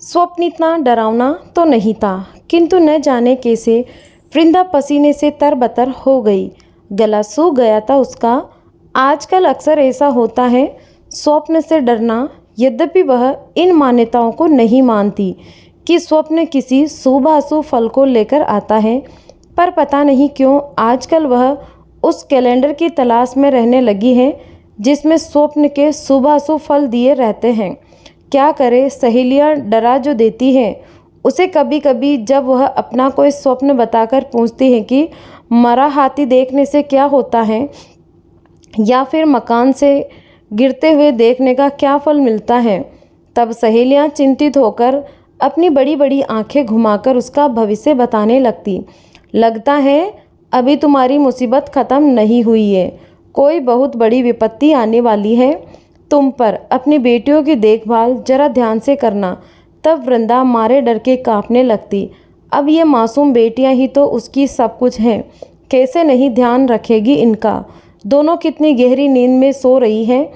स्वप्न इतना डरावना तो नहीं था, किंतु न जाने कैसे वृंदा पसीने से तरबतर हो गई। गला सूख गया था उसका। आजकल अक्सर ऐसा होता है, स्वप्न से डरना। यद्यपि वह इन मान्यताओं को नहीं मानती कि स्वप्न किसी शुभाशुभ फल को लेकर आता है, पर पता नहीं क्यों आजकल वह उस कैलेंडर की तलाश में रहने लगी है जिसमें स्वप्न के शुभाशुभ फल दिए रहते हैं। क्या करे, सहेलियां डरा जो देती हैं उसे। कभी कभी जब वह अपना कोई स्वप्न बताकर पूछती हैं कि मरा हाथी देखने से क्या होता है, या फिर मकान से गिरते हुए देखने का क्या फल मिलता है, तब सहेलियां चिंतित होकर अपनी बड़ी बड़ी आंखें घुमाकर उसका भविष्य बताने लगती। लगता है अभी तुम्हारी मुसीबत ख़त्म नहीं हुई है, कोई बहुत बड़ी विपत्ति आने वाली है तुम पर। अपनी बेटियों की देखभाल जरा ध्यान से करना। तब वृंदा मारे डर के कांपने लगती। अब ये मासूम बेटियां ही तो उसकी सब कुछ हैं, कैसे नहीं ध्यान रखेगी इनका। दोनों कितनी गहरी नींद में सो रही हैं।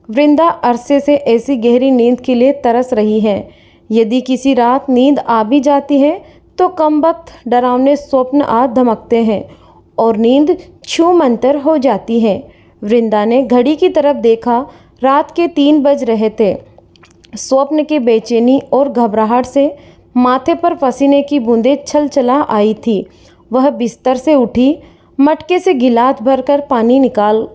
वृंदा अरसे से ऐसी गहरी नींद के लिए तरस रही है। यदि किसी रात नींद आ भी जाती है तो कमबख्त डरावने स्वप्न आ धमकते हैं और नींद छूमंतर हो जाती है। वृंदा ने घड़ी की तरफ देखा। रात के 3 बज रहे थे। स्वप्न की बेचैनी और घबराहट से माथे पर पसीने की बूंदें छल चला आई थी। वह बिस्तर से उठी, मटके से गिलास भरकर पानी निकाल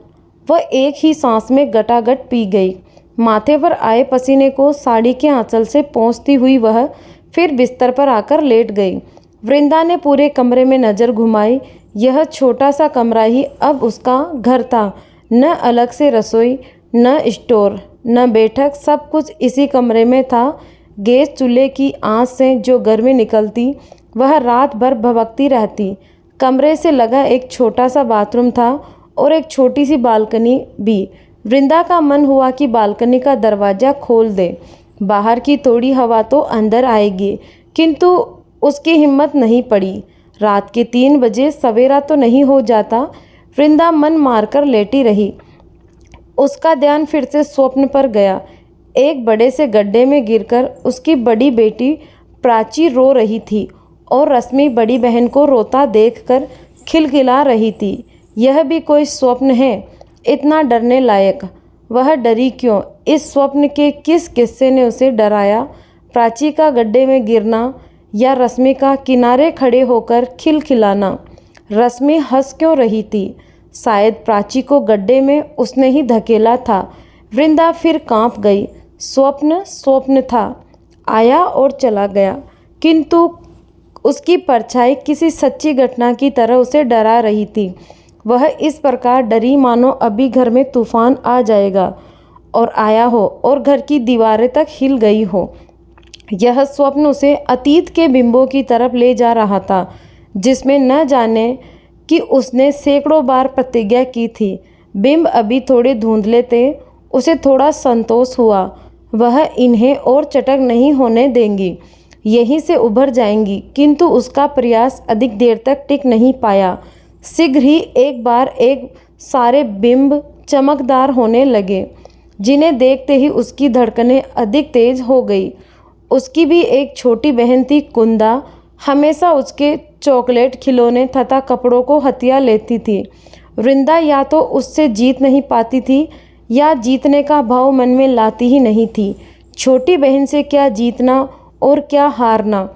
वह एक ही सांस में गटागट पी गई। माथे पर आए पसीने को साड़ी के आंचल से पोंछती हुई वह फिर बिस्तर पर आकर लेट गई। वृंदा ने पूरे कमरे में नज़र घुमाई। यह छोटा सा कमरा ही अब उसका घर था। न अलग से रसोई, न स्टोर, न बैठक, सब कुछ इसी कमरे में था। गैस चूल्हे की आंच से जो गर्मी निकलती वह रात भर भभकती रहती। कमरे से लगा एक छोटा सा बाथरूम था और एक छोटी सी बालकनी भी। वृंदा का मन हुआ कि बालकनी का दरवाज़ा खोल दे, बाहर की थोड़ी हवा तो अंदर आएगी, किंतु उसकी हिम्मत नहीं पड़ी। रात के 3 बजे सवेरा तो नहीं हो जाता। वृंदा मन मारकर लेटी रही। उसका ध्यान फिर से स्वप्न पर गया। एक बड़े से गड्ढे में गिरकर उसकी बड़ी बेटी प्राची रो रही थी और रश्मि बड़ी बहन को रोता देखकर खिलखिला रही थी। यह भी कोई स्वप्न है इतना डरने लायक? वह डरी क्यों? इस स्वप्न के किस किस्से ने उसे डराया? प्राची का गड्ढे में गिरना या रश्मि का किनारे खड़े होकर खिलखिलाना? रश्मि हंस क्यों रही थी? शायद प्राची को गड्ढे में उसने ही धकेला था। वृंदा फिर कांप गई। स्वप्न स्वप्न था, आया और चला गया, किंतु उसकी परछाई किसी सच्ची घटना की तरह उसे डरा रही थी। वह इस प्रकार डरी मानो अभी घर में तूफान आ जाएगा और आया हो और घर की दीवारें तक हिल गई हो। यह स्वप्न उसे अतीत के बिंबों की तरफ ले जा रहा था, जिसमें न जाने कि उसने सैकड़ों बार प्रतिज्ञा की थी। बिंब अभी थोड़े धुंधले थे। उसे थोड़ा संतोष हुआ। वह इन्हें और चटक नहीं होने देंगी, यहीं से उभर जाएंगी, किंतु उसका प्रयास अधिक देर तक टिक नहीं पाया। शीघ्र ही एक बार एक सारे बिंब चमकदार होने लगे, जिन्हें देखते ही उसकी धड़कनें अधिक तेज हो गई। उसकी भी एक छोटी बहन थी, कुंदा। हमेशा उसके चॉकलेट, खिलौने तथा कपड़ों को हथिया लेती थी। वृंदा या तो उससे जीत नहीं पाती थी या जीतने का भाव मन में लाती ही नहीं थी। छोटी बहन से क्या जीतना और क्या हारना।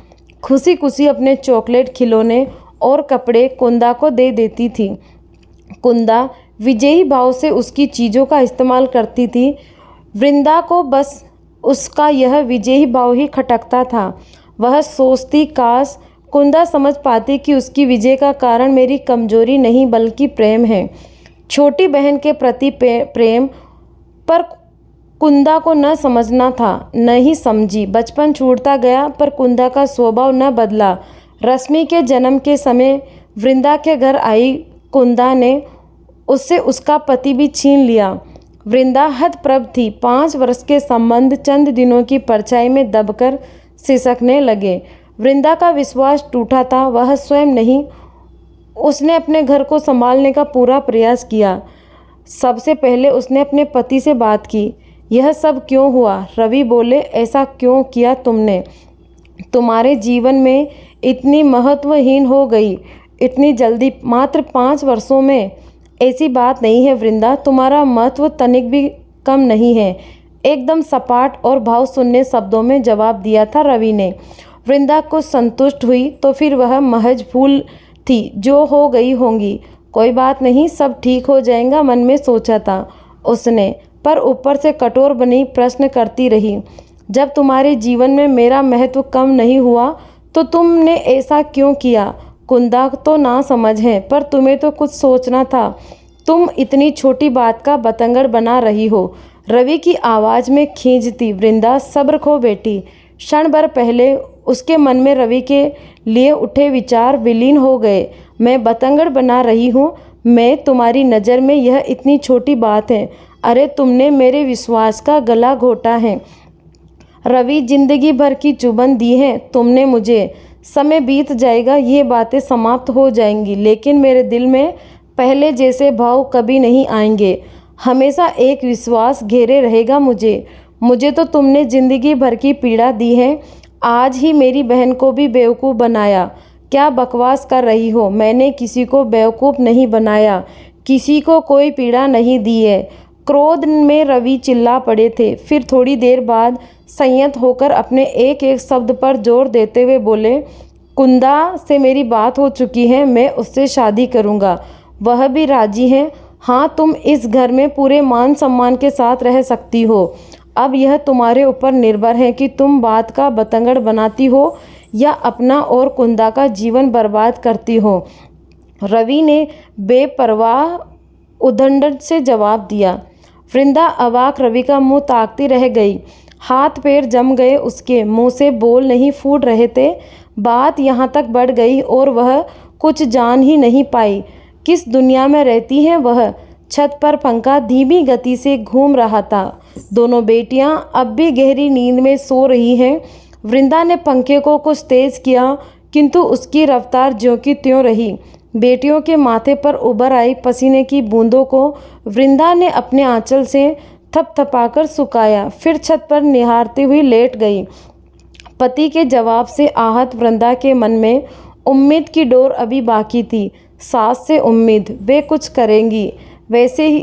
खुशी खुशी अपने चॉकलेट, खिलौने और कपड़े कुंदा को दे देती थी। कुंदा विजयी भाव से उसकी चीज़ों का इस्तेमाल करती थी। वृंदा को बस उसका यह विजयी भाव ही खटकता था। वह सोचती, काश कुंदा समझ पाती कि उसकी विजय का कारण मेरी कमजोरी नहीं बल्कि प्रेम है। छोटी बहन के प्रति प्रेम, पर कुंदा को न समझना था, न ही समझी। बचपन छूटता गया पर कुंदा का स्वभाव न बदला। रश्मि के जन्म के समय वृंदा के घर आई कुंदा ने उससे उसका पति भी छीन लिया। वृंदा हतप्रभ थी। 5 वर्ष के संबंध चंद दिनों की परछाई में दबकर सिसकने लगे। वृंदा का विश्वास टूटा था। वह स्वयं नहीं, उसने अपने घर को संभालने का पूरा प्रयास किया। सबसे पहले उसने अपने पति से बात की। यह सब क्यों हुआ? रवि बोले, ऐसा क्यों किया तुमने? तुम्हारे जीवन में इतनी महत्वहीन हो गई इतनी जल्दी, मात्र 5 वर्षों में? ऐसी बात नहीं है वृंदा, तुम्हारा महत्व तनिक भी कम नहीं है, एकदम सपाट और भाव शून्य शब्दों में जवाब दिया था रवि ने। वृंदा कुछ संतुष्ट हुई तो फिर वह महज भूल थी जो हो गई होंगी। कोई बात नहीं, सब ठीक हो जाएगा, मन में सोचा था उसने, पर ऊपर से कठोर बनी प्रश्न करती रही। जब तुम्हारे जीवन में मेरा महत्व कम नहीं हुआ तो तुमने ऐसा क्यों किया? कुंदा तो ना समझ है, पर तुम्हें तो कुछ सोचना था। तुम इतनी छोटी बात का बतंगड़ बना रही हो। रवि की आवाज़ में खींच थी। वृंदा सब्र खो बेटी। क्षण भर पहले उसके मन में रवि के लिए उठे विचार विलीन हो गए। मैं बतंगड़ बना रही हूँ? मैं तुम्हारी नज़र में यह इतनी छोटी बात है? अरे तुमने मेरे विश्वास का गला घोटा है रवि, जिंदगी भर की चुभन दी है तुमने मुझे। समय बीत जाएगा, ये बातें समाप्त हो जाएंगी, लेकिन मेरे दिल में पहले जैसे भाव कभी नहीं आएंगे। हमेशा एक विश्वास घेरे रहेगा मुझे तो तुमने जिंदगी भर की पीड़ा दी है, आज ही मेरी बहन को भी बेवकूफ़ बनाया। क्या बकवास कर रही हो? मैंने किसी को बेवकूफ़ नहीं बनाया, किसी को कोई पीड़ा नहीं दी है। क्रोध में रवि चिल्ला पड़े थे। फिर थोड़ी देर बाद संयत होकर अपने एक एक शब्द पर जोर देते हुए बोले, कुंदा से मेरी बात हो चुकी है, मैं उससे शादी करूँगा, वह भी राजी है। हाँ, तुम इस घर में पूरे मान सम्मान के साथ रह सकती हो। अब यह तुम्हारे ऊपर निर्भर है कि तुम बात का बतंगड़ बनाती हो या अपना और कुंदा का जीवन बर्बाद करती हो। रवि ने बेपरवाह उद्दंड से जवाब दिया। वृंदा अवाक रवि का मुंह ताकती रह गई। हाथ पैर जम गए, उसके मुंह से बोल नहीं फूट रहे थे। बात यहाँ तक बढ़ गई और वह कुछ जान ही नहीं पाई। किस दुनिया में रहती है वह? छत पर पंखा धीमी गति से घूम रहा था। दोनों बेटियां अब भी गहरी नींद में सो रही हैं। वृंदा ने पंखे को कुछ तेज किया, किंतु उसकी रफ्तार ज्यों की त्यों रही। बेटियों के माथे पर उभर आई पसीने की बूंदों को वृंदा ने अपने आंचल से थपथपाकर सुखाया, फिर छत पर निहारती हुई लेट गई। पति के जवाब से आहत वृंदा के मन में उम्मीद की डोर अभी बाकी थी। सास से उम्मीद, वे कुछ करेंगी। वैसे ही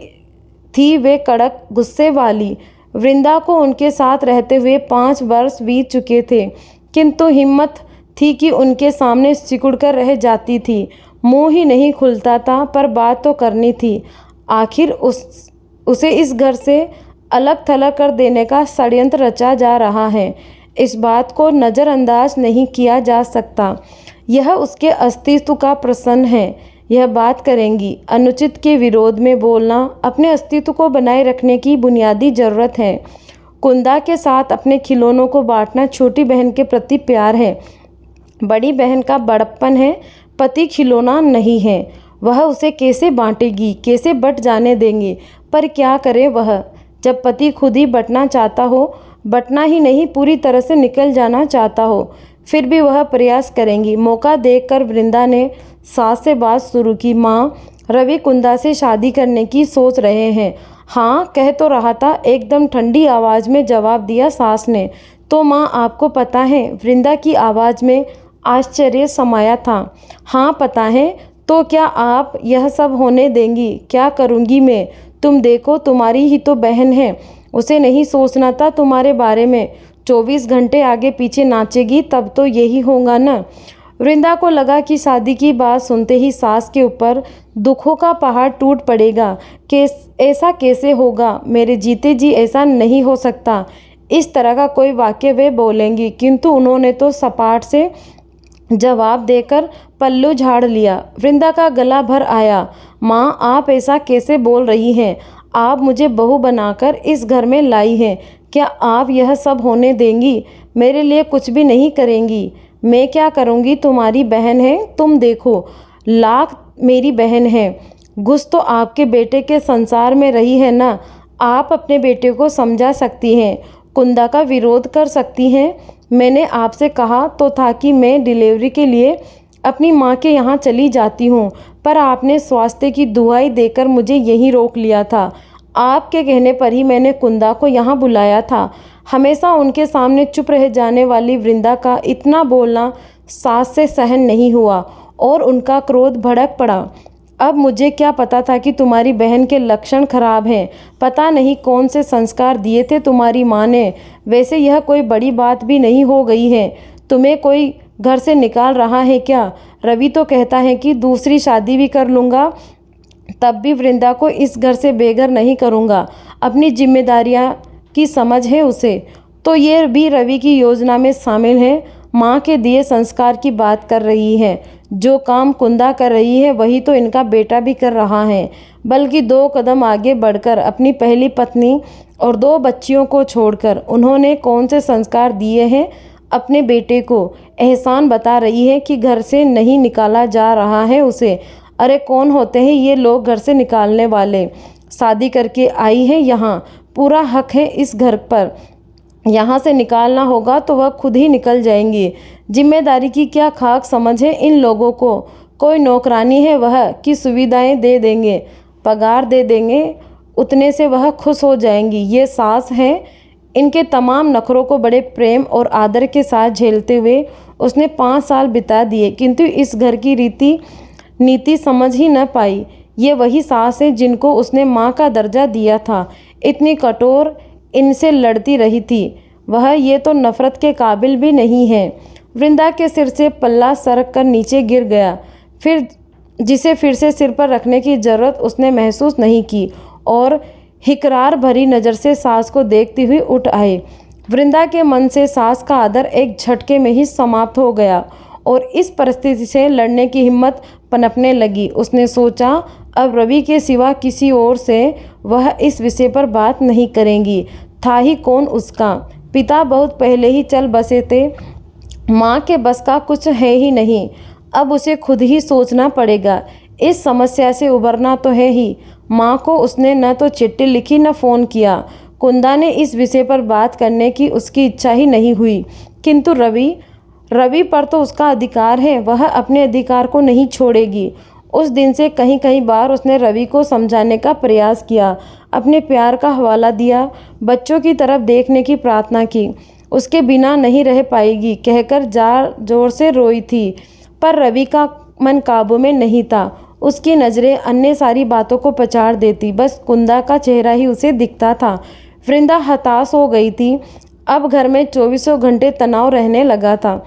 थी वे कड़क गुस्से वाली। वृंदा को उनके साथ रहते हुए 5 वर्ष बीत चुके थे, किंतु हिम्मत थी कि उनके सामने सिकुड़कर रह जाती थी। मुंह ही नहीं खुलता था, पर बात तो करनी थी। आखिर उसे इस घर से अलग थलग कर देने का षड्यंत्र रचा जा रहा है। इस बात को नज़रअंदाज नहीं किया जा सकता। यह उसके अस्तित्व का प्रश्न है। यह बात करेंगी। अनुचित के विरोध में बोलना अपने अस्तित्व को बनाए रखने की बुनियादी ज़रूरत है। कुंदा के साथ अपने खिलौनों को बांटना छोटी बहन के प्रति प्यार है। बड़ी बहन का बड़प्पन है, पति खिलौना नहीं है। वह उसे कैसे बांटेगी, कैसे बट जाने देंगे? पर क्या करे वह, जब पति खुद ही बटना चाहता हो, बटना ही नहीं पूरी तरह से निकल जाना चाहता हो, फिर भी वह प्रयास करेंगी। मौका देखकर वृंदा ने सास से बात शुरू की। माँ, रवि कुंदा से शादी करने की सोच रहे हैं। हाँ, कह तो रहा था, एकदम ठंडी आवाज़ में जवाब दिया सास ने। तो माँ, आपको पता है? वृंदा की आवाज़ में आश्चर्य समाया था। हाँ पता है। तो क्या आप यह सब होने देंगी? क्या करूँगी मैं? तुम देखो, तुम्हारी ही तो बहन है, उसे नहीं सोचना था तुम्हारे बारे में? 24 घंटे आगे पीछे नाचेगी, तब तो यही होगा ना। वृंदा को लगा कि शादी की बात सुनते ही सास के ऊपर दुखों का पहाड़ टूट पड़ेगा। ऐसा कैसे होगा? मेरे जीते जी ऐसा नहीं हो सकता। इस तरह का कोई वाक्य वे बोलेंगी, किंतु उन्होंने तो सपाट से जवाब देकर पल्लू झाड़ लिया। वृंदा का गला भर आया। माँ, आप ऐसा कैसे बोल रही हैं? आप मुझे बहू बनाकर इस घर में लाई हैं। क्या आप यह सब होने देंगी? मेरे लिए कुछ भी नहीं करेंगी? मैं क्या करूँगी? तुम्हारी बहन है, तुम देखो, लाख मेरी बहन है। घुस तो आपके बेटे के संसार में रही है ना। आप अपने बेटे को समझा सकती हैं, कुंदा का विरोध कर सकती हैं। मैंने आपसे कहा तो था कि मैं डिलीवरी के लिए अपनी माँ के यहाँ चली जाती हूँ, पर आपने स्वास्थ्य की दुहाई देकर मुझे यहीं रोक लिया था। आपके कहने पर ही मैंने कुंदा को यहाँ बुलाया था। हमेशा उनके सामने चुप रह जाने वाली वृंदा का इतना बोलना सास से सहन नहीं हुआ और उनका क्रोध भड़क पड़ा। अब मुझे क्या पता था कि तुम्हारी बहन के लक्षण खराब हैं। पता नहीं कौन से संस्कार दिए थे तुम्हारी माँ ने। वैसे यह कोई बड़ी बात भी नहीं हो गई है। तुम्हें कोई घर से निकाल रहा है क्या? रवि तो कहता है कि दूसरी शादी भी कर लूँगा, तब भी वृंदा को इस घर से बेघर नहीं करूँगा। अपनी जिम्मेदारियाँ की समझ है उसे। तो ये भी रवि की योजना में शामिल है। माँ के दिए संस्कार की बात कर रही है। जो काम कुंदा कर रही है वही तो इनका बेटा भी कर रहा है, बल्कि 2 कदम आगे बढ़कर अपनी पहली पत्नी और 2 बच्चियों को छोड़कर उन्होंने कौन से संस्कार दिए हैं अपने बेटे को। एहसान बता रही है कि घर से नहीं निकाला जा रहा है उसे। अरे कौन होते हैं ये लोग घर से निकालने वाले? शादी करके आई है यहाँ, पूरा हक है इस घर पर। यहाँ से निकालना होगा तो वह खुद ही निकल जाएंगी। जिम्मेदारी की क्या खाक समझ है इन लोगों को? कोई नौकरानी है वह कि सुविधाएं दे देंगे, पगार दे देंगे, उतने से वह खुश हो जाएंगी। ये सास है। इनके तमाम नखरों को बड़े प्रेम और आदर के साथ झेलते हुए उसने 5 साल बिता दिए, किंतु इस घर की रीति नीति समझ ही न पाई। ये वही सास है जिनको उसने माँ का दर्जा दिया था। इतनी कठोर इनसे लड़ती रही थी वह। ये तो नफ़रत के काबिल भी नहीं है। वृंदा के सिर से पल्ला सरक कर नीचे गिर गया, जिसे फिर से सिर पर रखने की ज़रूरत उसने महसूस नहीं की, और हिकरार भरी नज़र से सास को देखती हुई उठ आए। वृंदा के मन से सास का आदर एक झटके में ही समाप्त हो गया और इस परिस्थिति से लड़ने की हिम्मत पनपने लगी। उसने सोचा, अब रवि के सिवा किसी और से वह इस विषय पर बात नहीं करेंगी। था ही कौन उसका? पिता बहुत पहले ही चल बसे थे। माँ के बस का कुछ है ही नहीं। अब उसे खुद ही सोचना पड़ेगा। इस समस्या से उबरना तो है ही। माँ को उसने न तो चिट्ठी लिखी न फ़ोन किया। कुंदा ने इस विषय पर बात करने की उसकी इच्छा ही नहीं हुई। किंतु रवि पर तो उसका अधिकार है। वह अपने अधिकार को नहीं छोड़ेगी। उस दिन से कई बार उसने रवि को समझाने का प्रयास किया, अपने प्यार का हवाला दिया, बच्चों की तरफ देखने की प्रार्थना की। उसके बिना नहीं रह पाएगी कहकर जार जोर से रोई थी, पर रवि का मन काबू में नहीं था। उसकी नज़रें अन्य सारी बातों को पछाड़ देती, बस कुंदा का चेहरा ही उसे दिखता था। वृंदा हताश हो गई थी। अब घर में 24 घंटे तनाव रहने लगा था।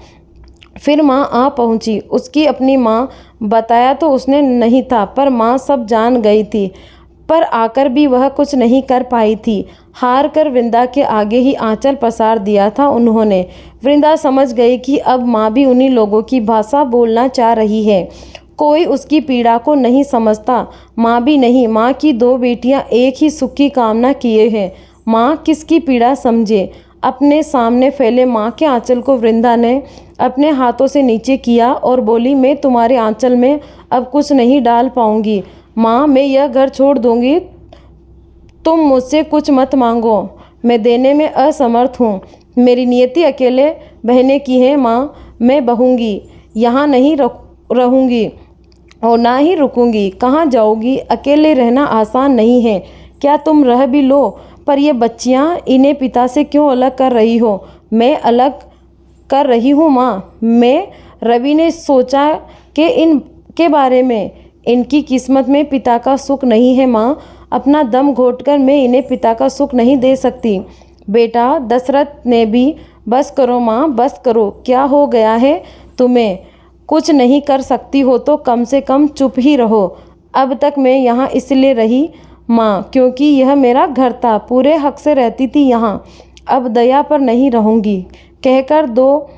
फिर माँ आ पहुँची। उसकी अपनी माँ बताया तो उसने नहीं था, पर माँ सब जान गई थी। पर आकर भी वह कुछ नहीं कर पाई थी। हार कर वृंदा के आगे ही आंचल पसार दिया था उन्होंने। वृंदा समझ गई कि अब माँ भी उन्हीं लोगों की भाषा बोलना चाह रही है। कोई उसकी पीड़ा को नहीं समझता, माँ भी नहीं। माँ की 2 बेटियाँ एक ही सुख की कामना किए हैं। माँ किसकी पीड़ा समझे? अपने सामने फैले माँ के आंचल को वृंदा ने अपने हाथों से नीचे किया और बोली, मैं तुम्हारे आंचल में अब कुछ नहीं डाल पाऊँगी माँ। मैं यह घर छोड़ दूँगी। तुम मुझसे कुछ मत मांगो, मैं देने में असमर्थ हूँ। मेरी नियति अकेले बहने की है माँ। मैं बहूँगी, यहाँ नहीं रहूँगी और ना ही रुकूँगी। कहाँ जाओगी? अकेले रहना आसान नहीं है। क्या तुम रह भी लो, पर ये बच्चियाँ, इन्हें पिता से क्यों अलग कर रही हो? मैं अलग कर रही हूँ माँ? रवि ने सोचा कि इनके बारे में। इनकी किस्मत में पिता का सुख नहीं है माँ। अपना दम घोटकर मैं इन्हें पिता का सुख नहीं दे सकती। बेटा दशरथ ने भी, बस करो माँ, बस करो। क्या हो गया है तुम्हें? कुछ नहीं कर सकती हो तो कम से कम चुप ही रहो। अब तक मैं यहाँ इसलिए रही माँ क्योंकि यह मेरा घर था, पूरे हक से रहती थी यहाँ। अब दया पर नहीं रहूँगी कहकर 2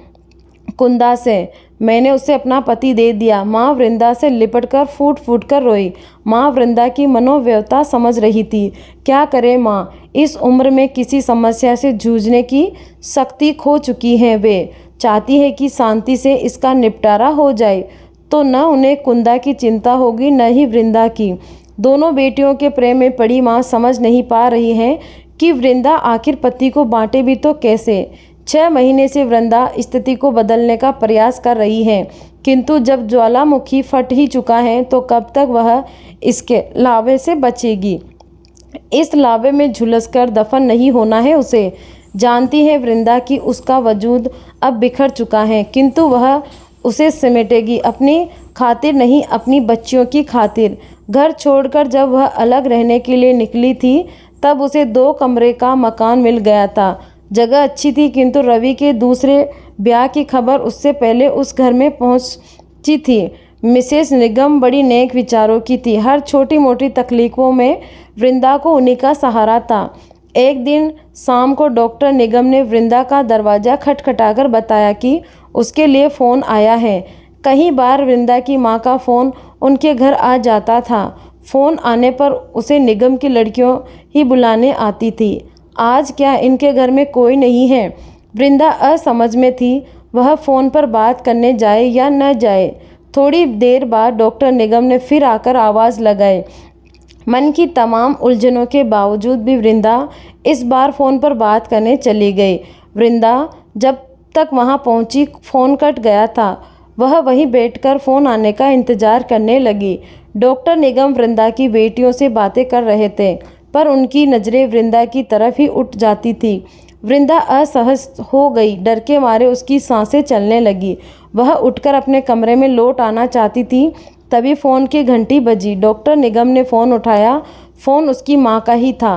कुंदा से मैंने उसे अपना पति दे दिया। माँ वृंदा से लिपटकर फूट फूट कर रोई। माँ वृंदा की मनोव्यथा समझ रही थी। क्या करे माँ? इस उम्र में किसी समस्या से जूझने की शक्ति खो चुकी हैं वे। चाहती है कि शांति से इसका निपटारा हो जाए, तो न उन्हें कुंदा की चिंता होगी न ही वृंदा की। दोनों बेटियों के प्रेम में पड़ी माँ समझ नहीं पा रही है कि वृंदा आखिर पति को बांटे भी तो कैसे। 6 महीने से वृंदा स्थिति को बदलने का प्रयास कर रही है, किंतु जब ज्वालामुखी फट ही चुका है तो कब तक वह इसके लावे से बचेगी? इस लावे में झुलसकर दफन नहीं होना है उसे। जानती है वृंदा कि उसका वजूद अब बिखर चुका है, किंतु वह उसे समेटेगी, अपनी खातिर नहीं, अपनी बच्चियों की खातिर। घर छोड़कर जब वह अलग रहने के लिए निकली थी, तब उसे 2 कमरे का मकान मिल गया था। जगह अच्छी थी, किंतु रवि के दूसरे ब्याह की खबर उससे पहले उस घर में पहुंची थी। मिसेस निगम बड़ी नेक विचारों की थी। हर छोटी मोटी तकलीफों में वृंदा को उन्हीं का सहारा था। एक दिन शाम को डॉक्टर निगम ने वृंदा का दरवाज़ा खटखटाकर बताया कि उसके लिए फ़ोन आया है। कई बार वृंदा की माँ का फ़ोन उनके घर आ जाता था। फ़ोन आने पर उसे निगम की लड़कियों ही बुलाने आती थी। आज क्या इनके घर में कोई नहीं है? वृंदा असमझ में थी, वह फ़ोन पर बात करने जाए या न जाए। थोड़ी देर बाद डॉक्टर निगम ने फिर आकर आवाज़ लगाई। मन की तमाम उलझनों के बावजूद भी वृंदा इस बार फ़ोन पर बात करने चली गई। वृंदा जब तक वहां पहुंची, फ़ोन कट गया था। वह वहीं बैठकर फ़ोन आने का इंतज़ार करने लगी। डॉक्टर निगम वृंदा की बेटियों से बातें कर रहे थे, पर उनकी नज़रें वृंदा की तरफ ही उठ जाती थी। वृंदा असहज हो गई, डर के मारे उसकी सांसें चलने लगी। वह उठकर अपने कमरे में लौट आना चाहती थी, तभी फ़ोन की घंटी बजी। डॉक्टर निगम ने फ़ोन उठाया। फ़ोन उसकी माँ का ही था।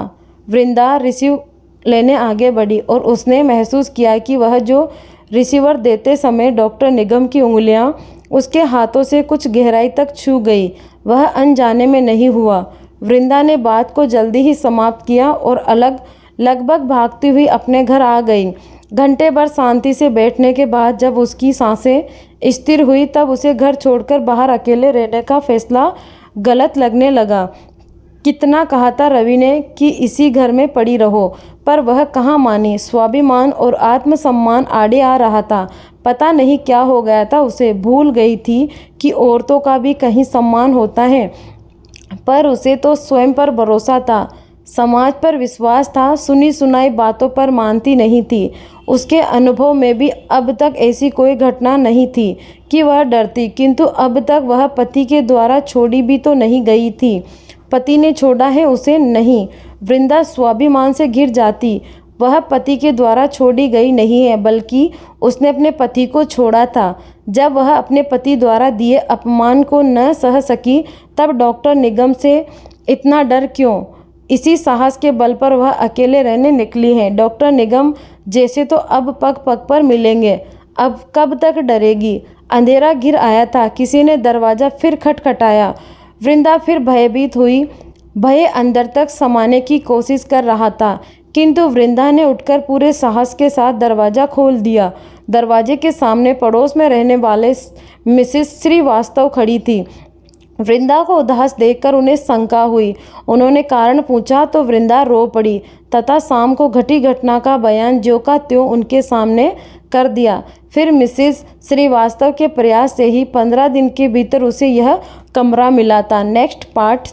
वृंदा रिसीव लेने आगे बढ़ी और उसने महसूस किया कि वह जो रिसीवर देते समय डॉक्टर निगम की उंगलियां उसके हाथों से कुछ गहराई तक छू गई। वह अनजाने में नहीं हुआ। वृंदा ने बात को जल्दी ही समाप्त किया और लगभग भागती हुई अपने घर आ गई। घंटे भर शांति से बैठने के बाद जब उसकी सांसें स्थिर हुई, तब उसे घर छोड़कर बाहर अकेले रहने का फैसला गलत लगने लगा। कितना कहा था रवि ने कि इसी घर में पड़ी रहो, पर वह कहाँ मानी। स्वाभिमान और आत्मसम्मान आड़े आ रहा था। पता नहीं क्या हो गया था उसे। भूल गई थी कि औरतों का भी कहीं सम्मान होता है। पर उसे तो स्वयं पर भरोसा था, समाज पर विश्वास था, सुनी सुनाई बातों पर मानती नहीं थी। उसके अनुभव में भी अब तक ऐसी कोई घटना नहीं थी कि वह डरती, किंतु अब तक वह पति के द्वारा छोड़ी भी तो नहीं गई थी। पति ने छोड़ा है उसे? नहीं। वृंदा स्वाभिमान से घिर जाती। वह पति के द्वारा छोड़ी गई नहीं है, बल्कि उसने अपने पति को छोड़ा था। जब वह अपने पति द्वारा दिए अपमान को न सह सकी, तब डॉक्टर निगम से इतना डर क्यों? इसी साहस के बल पर वह अकेले रहने निकली है। डॉक्टर निगम जैसे तो अब पग पग पर मिलेंगे। अब कब तक डरेगी? अंधेरा घिर आया था। किसी ने दरवाज़ा फिर खटखटाया। वृंदा फिर भयभीत हुई। भय अंदर तक समाने की कोशिश कर रहा था, किंतु वृंदा ने उठकर पूरे साहस के साथ दरवाज़ा खोल दिया। दरवाजे के सामने पड़ोस में रहने वाले मिसेस श्रीवास्तव खड़ी थी। वृंदा को उदास देखकर उन्हें शंका हुई। उन्होंने कारण पूछा तो वृंदा रो पड़ी तथा शाम को घटी घटना का बयान ज्यों का त्यों उनके सामने कर दिया। फिर मिसेस श्रीवास्तव के प्रयास से ही 15 दिन के भीतर उसे यह कमरा मिला था। Next part.